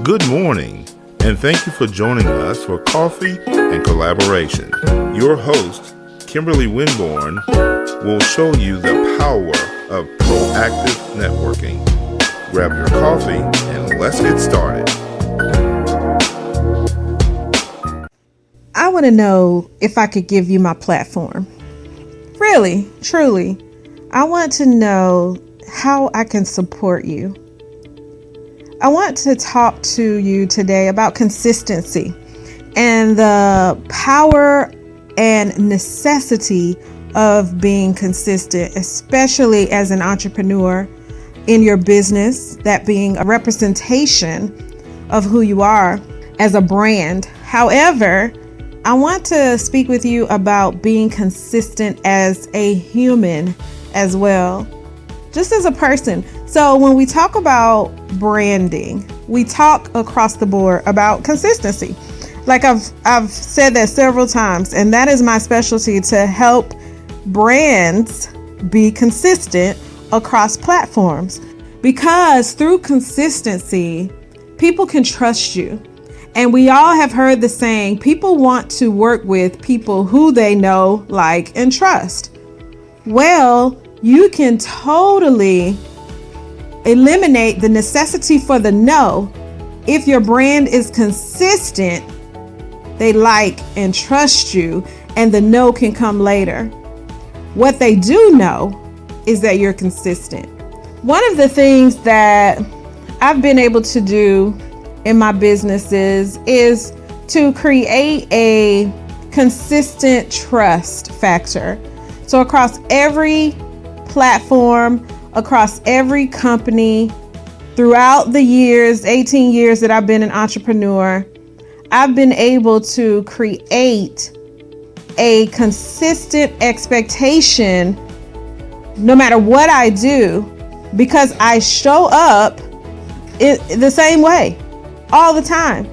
Good morning, and thank you for joining us for Coffee and Collaboration. Your host, Kimberly Winborn, will show you the power of proactive networking. Grab your coffee and let's get started. I want to know if I could give you my platform. Really, truly, I want to know how I can support you. I want to talk to you today about consistency and the power and necessity of being consistent, especially as an entrepreneur in your business, that being a representation of who you are as a brand. However, I want to speak with you about being consistent as a human as well, just as a person. So when we talk about branding, we talk across the board about consistency. Like I've said that several times, and that is my specialty, to help brands be consistent across platforms. Because through consistency, people can trust you. And we all have heard the saying, people want to work with people who they know, like, and trust. Well, you can totally eliminate the necessity for the no if your brand is consistent. They like and trust you, and the no can come later. What they do know is that you're consistent. One of the things that I've been able to do in my businesses is to create a consistent trust factor. So across every platform, across every company, throughout the years, 18 years that I've been an entrepreneur, I've been able to create a consistent expectation no matter what I do, because I show up the same way all the time.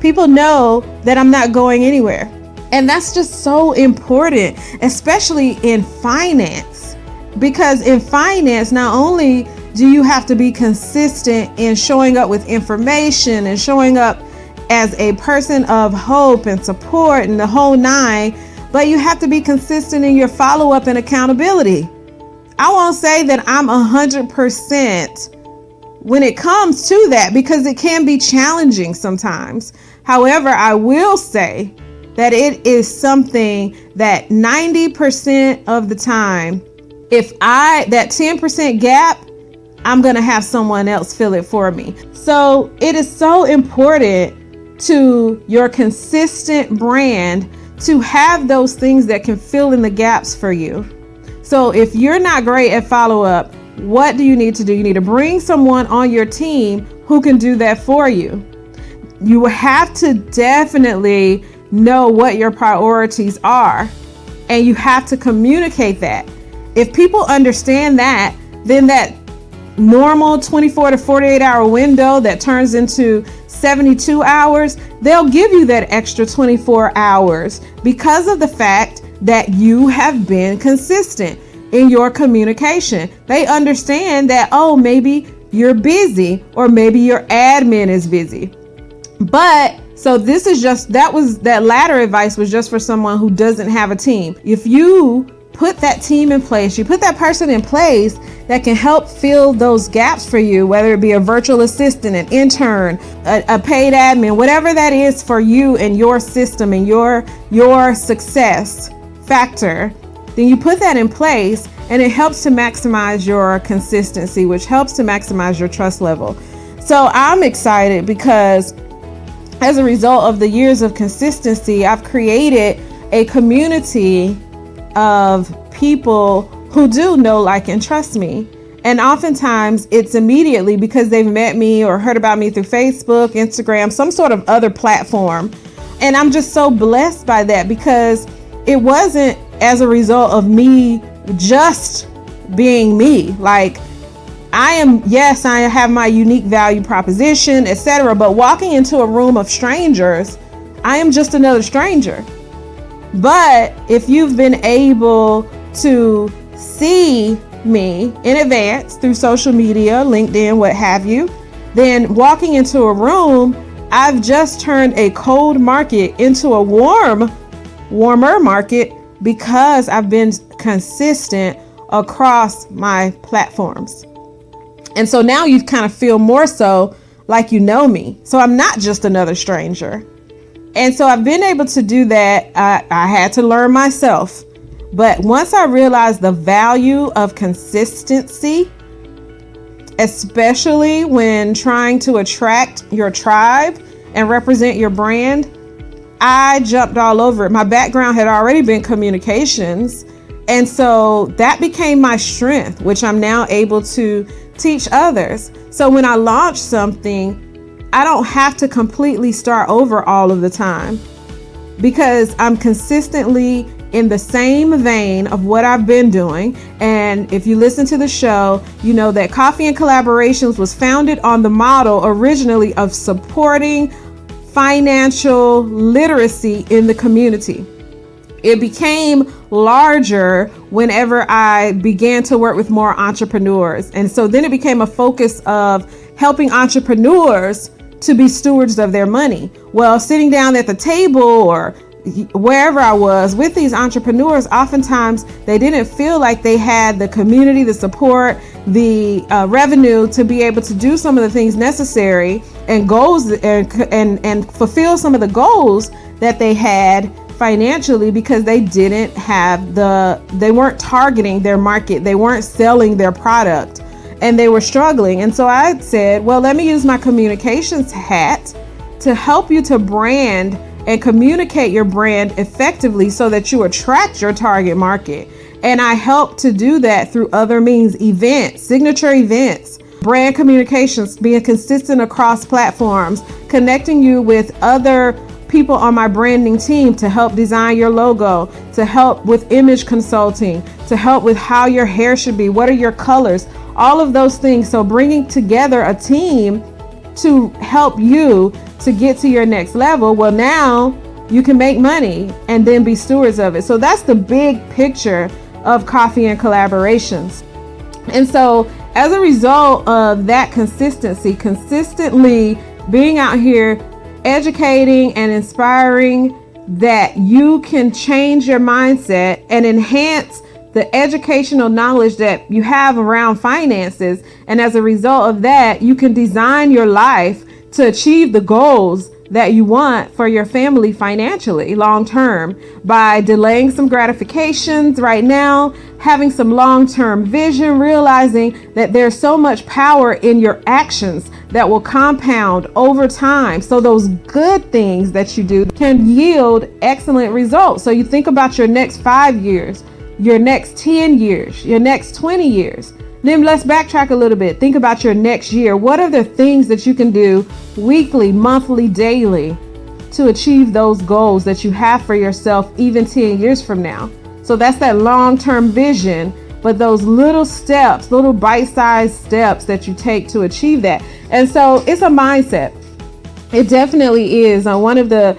People know that I'm not going anywhere. And that's just so important, especially in finance. Because in finance, not only do you have to be consistent in showing up with information and showing up as a person of hope and support and the whole nine, but you have to be consistent in your follow-up and accountability. I won't say that I'm 100% when it comes to that, because it can be challenging sometimes. However, I will say that it is something that 90% of the time, that 10% gap, I'm going to have someone else fill it for me. So it is so important to your consistent brand to have those things that can fill in the gaps for you. So if you're not great at follow-up, what do you need to do? You need to bring someone on your team who can do that for you. You have to definitely know what your priorities are, and you have to communicate that. If people understand that, then that normal 24 to 48 hour window that turns into 72 hours, they'll give you that extra 24 hours because of the fact that you have been consistent in your communication. They understand that, oh, maybe you're busy, or maybe your admin is busy. But so this is just, that latter advice was just for someone who doesn't have a team. If you put that team in place, you put that person in place that can help fill those gaps for you, whether it be a virtual assistant, an intern, a paid admin, whatever that is for you and your system and your success factor, then you put that in place, and it helps to maximize your consistency, which helps to maximize your trust level. So I'm excited because as a result of the years of consistency, I've created a community of people who do know, like, and trust me. And oftentimes it's immediately because they've met me or heard about me through Facebook, Instagram, some sort of other platform. And I'm just so blessed by that, because it wasn't as a result of me just being me. Like, I have my unique value proposition, etc. But walking into a room of strangers, I am just another stranger. But if you've been able to see me in advance through social media, LinkedIn, what have you, then walking into a room, I've just turned a cold market into a warmer market because I've been consistent across my platforms. And so now you kind of feel more so like you know me. So I'm not just another stranger. And so I've been able to do that. I had to learn myself. But once I realized the value of consistency, especially when trying to attract your tribe and represent your brand, I jumped all over it. My background had already been communications. And so that became my strength, which I'm now able to teach others. So when I launch something, I don't have to completely start over all of the time because I'm consistently in the same vein of what I've been doing. And if you listen to the show, you know that Coffee and Collaborations was founded on the model originally of supporting financial literacy in the community. It became larger whenever I began to work with more entrepreneurs. And so then it became a focus of helping entrepreneurs to be stewards of their money. Well, sitting down at the table or wherever I was with these entrepreneurs, oftentimes they didn't feel like they had the community, the support, the revenue to be able to do some of the things necessary and goals and fulfill some of the goals that they had financially because they didn't have they weren't targeting their market. They weren't selling their product and they were struggling. And so I said, well, let me use my communications hat to help you to brand and communicate your brand effectively so that you attract your target market. And I help to do that through other means, events, signature events, brand communications, being consistent across platforms, connecting you with other people on my branding team to help design your logo, to help with image consulting, to help with how your hair should be, what are your colors, all of those things. So bringing together a team to help you to get to your next level. Well, now you can make money and then be stewards of it. So that's the big picture of Coffee and Collaborations. And so as a result of that consistently being out here educating and inspiring that you can change your mindset and enhance the educational knowledge that you have around finances. And as a result of that, you can design your life to achieve the goals that you want for your family financially long term by delaying some gratifications right now, having some long-term vision, realizing that there's so much power in your actions that will compound over time. So those good things that you do can yield excellent results. So you think about your next 5 years, your next 10 years, your next 20 years. Then let's backtrack a little bit. Think about your next year. What are the things that you can do weekly, monthly, daily to achieve those goals that you have for yourself even 10 years from now? So that's that long-term vision, but those little steps, little bite-sized steps that you take to achieve that. And so it's a mindset. It definitely is. One of the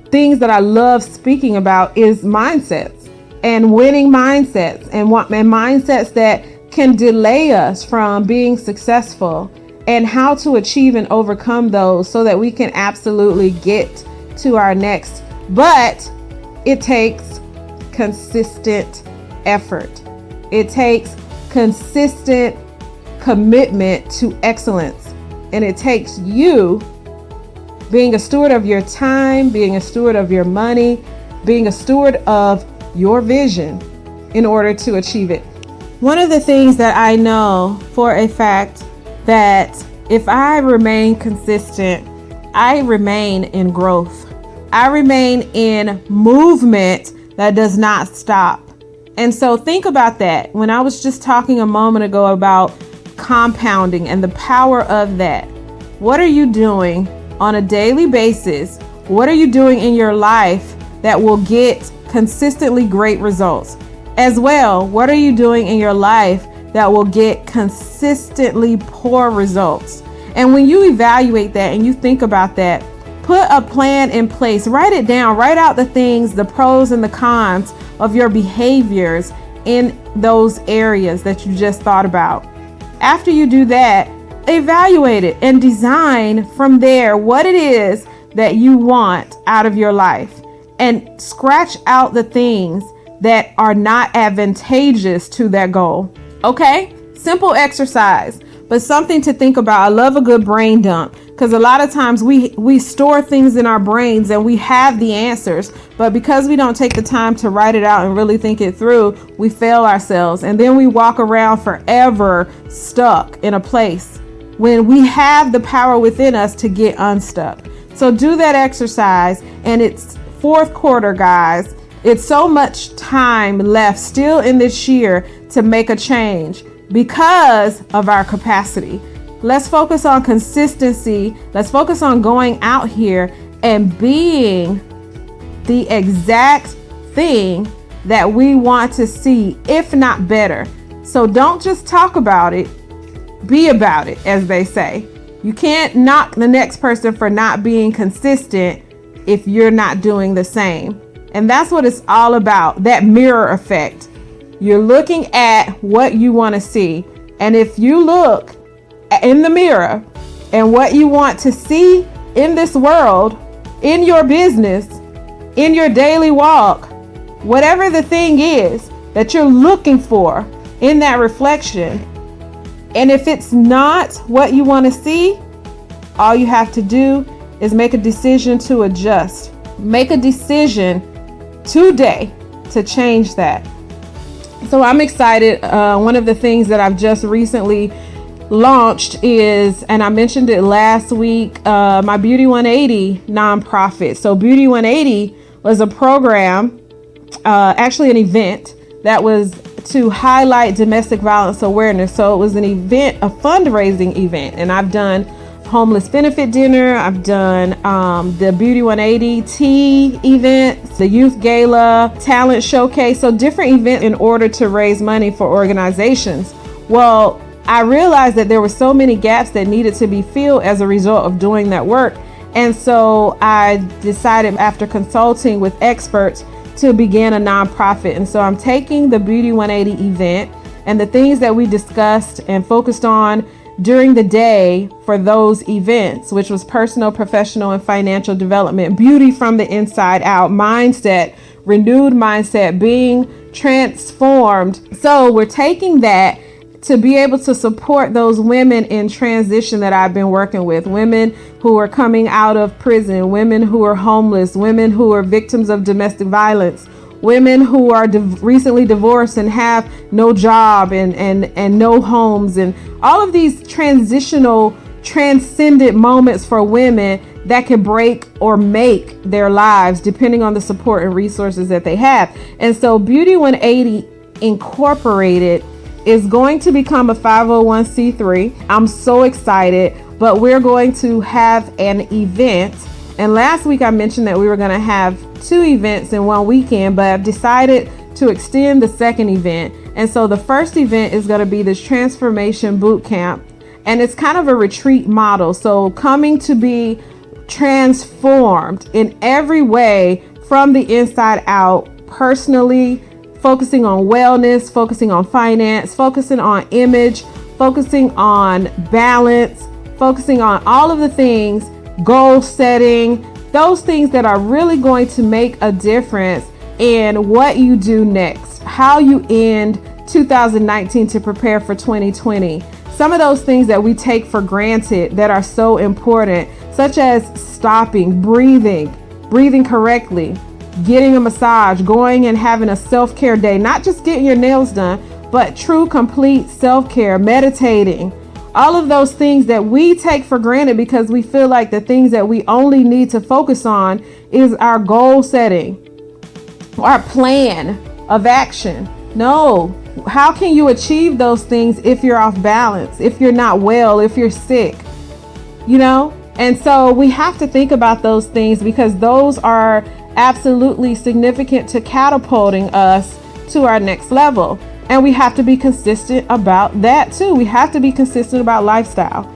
things that I love speaking about is mindsets and winning mindsets and mindsets that can delay us from being successful and how to achieve and overcome those so that we can absolutely get to our next. But it takes consistent effort. It takes consistent commitment to excellence. And it takes you being a steward of your time, being a steward of your money, being a steward of your vision in order to achieve it. One of the things that I know for a fact that if I remain consistent, I remain in growth. I remain in movement that does not stop. And so think about that. When I was just talking a moment ago about compounding and the power of that, what are you doing on a daily basis? What are you doing in your life that will get consistently great results? As well, what are you doing in your life that will get consistently poor results? And when you evaluate that and you think about that, put a plan in place, write it down, write out the things, the pros and the cons of your behaviors in those areas that you just thought about. After you do that, evaluate it and design from there what it is that you want out of your life, and scratch out the things that are not advantageous to that goal. Okay? Simple exercise, but something to think about. I love a good brain dump, because a lot of times we store things in our brains and we have the answers, but because we don't take the time to write it out and really think it through, we fail ourselves, and then we walk around forever stuck in a place when we have the power within us to get unstuck. So do that exercise, and it's fourth quarter, guys. It's so much time left still in this year to make a change because of our capacity. Let's focus on consistency. Let's focus on going out here and being the exact thing that we want to see, if not better. So don't just talk about it, be about it, as they say. You can't knock the next person for not being consistent if you're not doing the same. And that's what it's all about, that mirror effect. You're looking at what you want to see. And if you look in the mirror and what you want to see in this world, in your business, in your daily walk, whatever the thing is that you're looking for in that reflection, and if it's not what you want to see, all you have to do is make a decision to adjust. Make a decision today to change that. So I'm excited. One of the things that I've just recently launched is, and I mentioned it last week, my Beauty 180 nonprofit. So Beauty 180 was a program, actually an event that was to highlight domestic violence awareness. So it was an event, a fundraising event, and I've done homeless benefit dinner. I've done the Beauty 180 tea event, the youth gala, talent showcase. So different events in order to raise money for organizations. Well, I realized that there were so many gaps that needed to be filled as a result of doing that work. And so I decided, after consulting with experts, to begin a nonprofit. And so I'm taking the Beauty 180 event and the things that we discussed and focused on during the day for those events, which was personal, professional, and financial development, beauty from the inside out, mindset, renewed mindset, being transformed. So we're taking that to be able to support those women in transition that I've been working with, women who are coming out of prison, women who are homeless, women who are victims of domestic violence, women who are recently divorced and have no job and no homes, and all of these transitional, transcendent moments for women that can break or make their lives depending on the support and resources that they have. And so Beauty 180 Incorporated is going to become a 501c3. I'm so excited, but we're going to have an event. And last week I mentioned that we were going to have 2 events in one weekend, but I've decided to extend the second event. And so the first event is going to be this transformation boot camp, and it's kind of a retreat model. So coming to be transformed in every way from the inside out, personally, focusing on wellness, focusing on finance, focusing on image, focusing on balance, focusing on all of the things, goal setting, those things that are really going to make a difference in what you do next, how you end 2019 to prepare for 2020. Some of those things that we take for granted that are so important, such as stopping, breathing correctly, getting a massage, going and having a self-care day, not just getting your nails done, but true, complete self-care, meditating, all of those things that we take for granted because we feel like the things that we only need to focus on is our goal setting, our plan of action. No, how can you achieve those things if you're off balance, if you're not well, if you're sick, And so we have to think about those things because those are absolutely significant to catapulting us to our next level. And we have to be consistent about that too. We have to be consistent about lifestyle.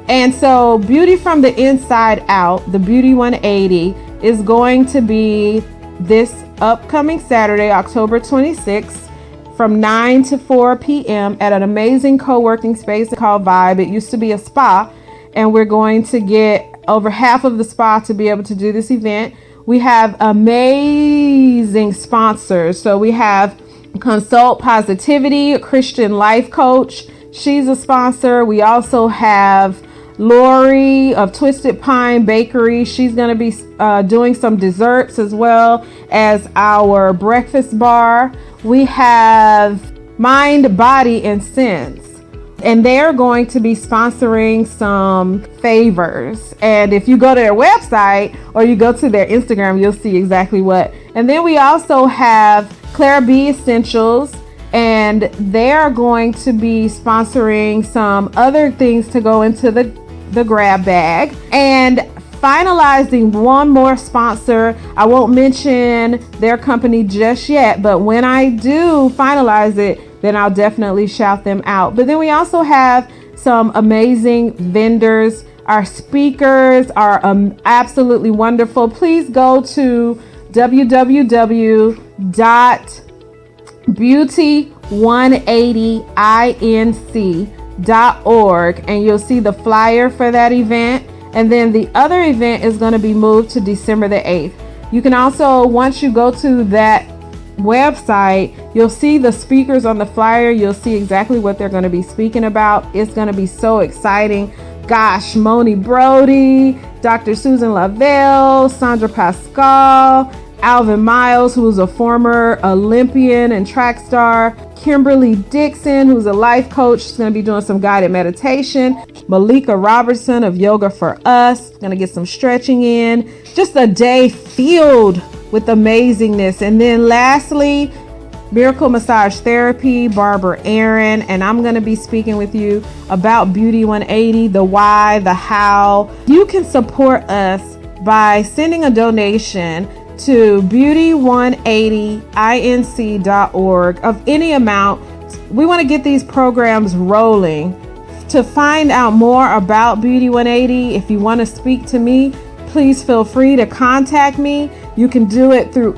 And so Beauty from the Inside Out, the Beauty 180, is going to be this upcoming Saturday, October 26th from 9 to 4 p.m. at an amazing co-working space called Vibe. It used to be a spa, and we're going to get over half of the spa to be able to do this event. We have amazing sponsors. So we have Consult Positivity, a Christian life coach. She's a sponsor. We also have Lori of Twisted Pine Bakery. She's going to be doing some desserts as well as our breakfast bar. We have Mind, Body, and Sense. And they're going to be sponsoring some favors. And if you go to their website or you go to their Instagram, you'll see exactly what. And then we also have Clara B Essentials, and they're going to be sponsoring some other things to go into the grab bag. And finalizing one more sponsor. I won't mention their company just yet, but when I do finalize it, then I'll definitely shout them out. But then we also have some amazing vendors. Our speakers are absolutely wonderful. Please go to www.beauty180inc.org and you'll see the flyer for that event. And then the other event is going to be moved to December the 8th. You can also, once you go to that website, you'll see the speakers on the flyer. You'll see exactly what they're going to be speaking about. It's going to be so exciting. Gosh, Moni Brody, Dr. Susan Lavelle, Sandra Pascal, Alvin Miles, who's a former Olympian and track star, Kimberly Dixon, who's a life coach. She's going to be doing some guided meditation. Malika Robertson of Yoga for Us, going to get some stretching in. Just a day filled with amazingness. And then lastly, Miracle Massage Therapy, Barbara Aaron, and I'm going to be speaking with you about Beauty 180, the why, the how. You can support us by sending a donation to beauty180inc.org of any amount. We want to get these programs rolling. To find out more about Beauty 180, if you want to speak to me, please feel free to contact me. You can do it through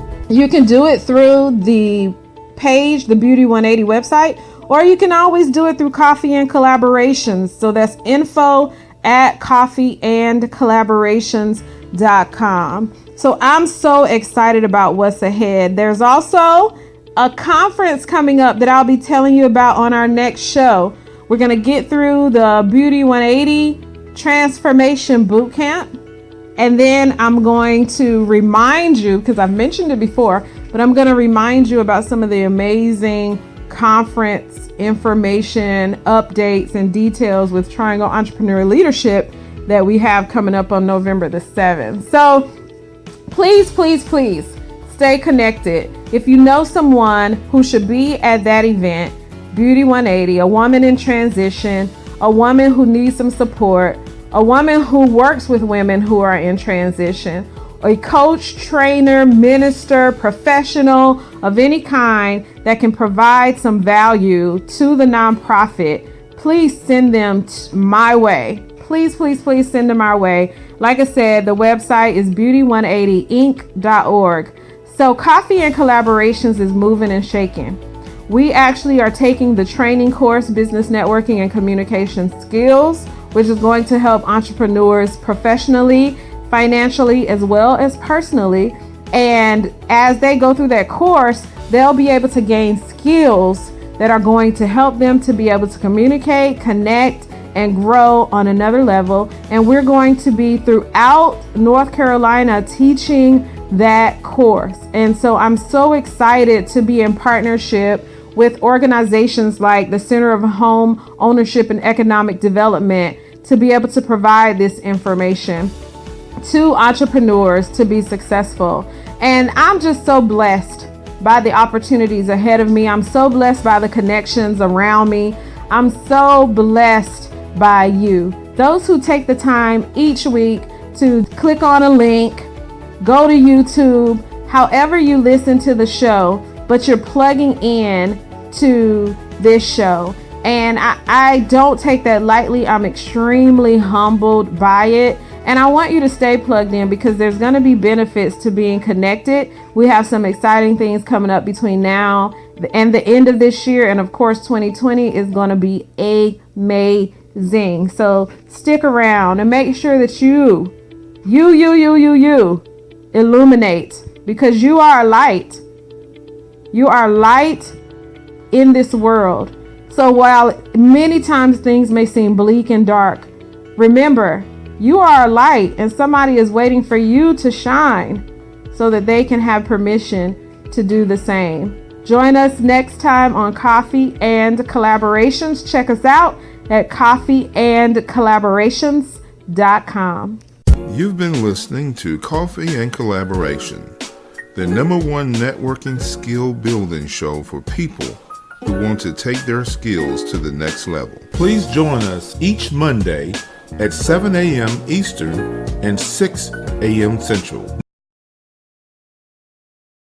the page, the Beauty 180 website, or you can always do it through Coffee and Collaborations. So that's info@coffeeandcollaborations.com. So I'm so excited about what's ahead. There's also a conference coming up that I'll be telling you about on our next show. We're going to get through the Beauty 180 Transformation Bootcamp. And then I'm going to remind you, because I've mentioned it before, but I'm going to remind you about some of the amazing conference information, updates, and details with Triangle Entrepreneur Leadership that we have coming up on November the 7th. So please, please, please stay connected. If you know someone who should be at that event, Beauty 180, a woman in transition, a woman who needs some support, a woman who works with women who are in transition, a coach, trainer, minister, professional of any kind that can provide some value to the nonprofit, please send them my way. Please, please, please send them our way. Like I said, the website is beauty180inc.org. So Coffee and Collaborations is moving and shaking. We actually are taking the training course, Business Networking and Communication Skills, which is going to help entrepreneurs professionally, financially, as well as personally. And as they go through that course, they'll be able to gain skills that are going to help them to be able to communicate, connect, and grow on another level. And we're going to be throughout North Carolina teaching that course. And so I'm so excited to be in partnership with organizations like the Center of Home Ownership and Economic Development to be able to provide this information to entrepreneurs to be successful. And I'm just so blessed by the opportunities ahead of me. I'm so blessed by the connections around me. I'm so blessed by you. Those who take the time each week to click on a link, go to YouTube, however you listen to the show, but you're plugging in to this show. And I don't take that lightly. I'm extremely humbled by it. And I want you to stay plugged in because there's going to be benefits to being connected. We have some exciting things coming up between now and the end of this year, and of course 2020 is going to be amazing. So stick around and make sure that you illuminate, because you are a light. You are light in this world. So while many times things may seem bleak and dark, remember, you are a light, and somebody is waiting for you to shine so that they can have permission to do the same. Join us next time on Coffee and Collaborations. Check us out at coffeeandcollaborations.com. You've been listening to Coffee and Collaboration, the #1 networking skill building show for people who want to take their skills to the next level. Please join us each Monday at 7 a.m. Eastern and 6 a.m. Central.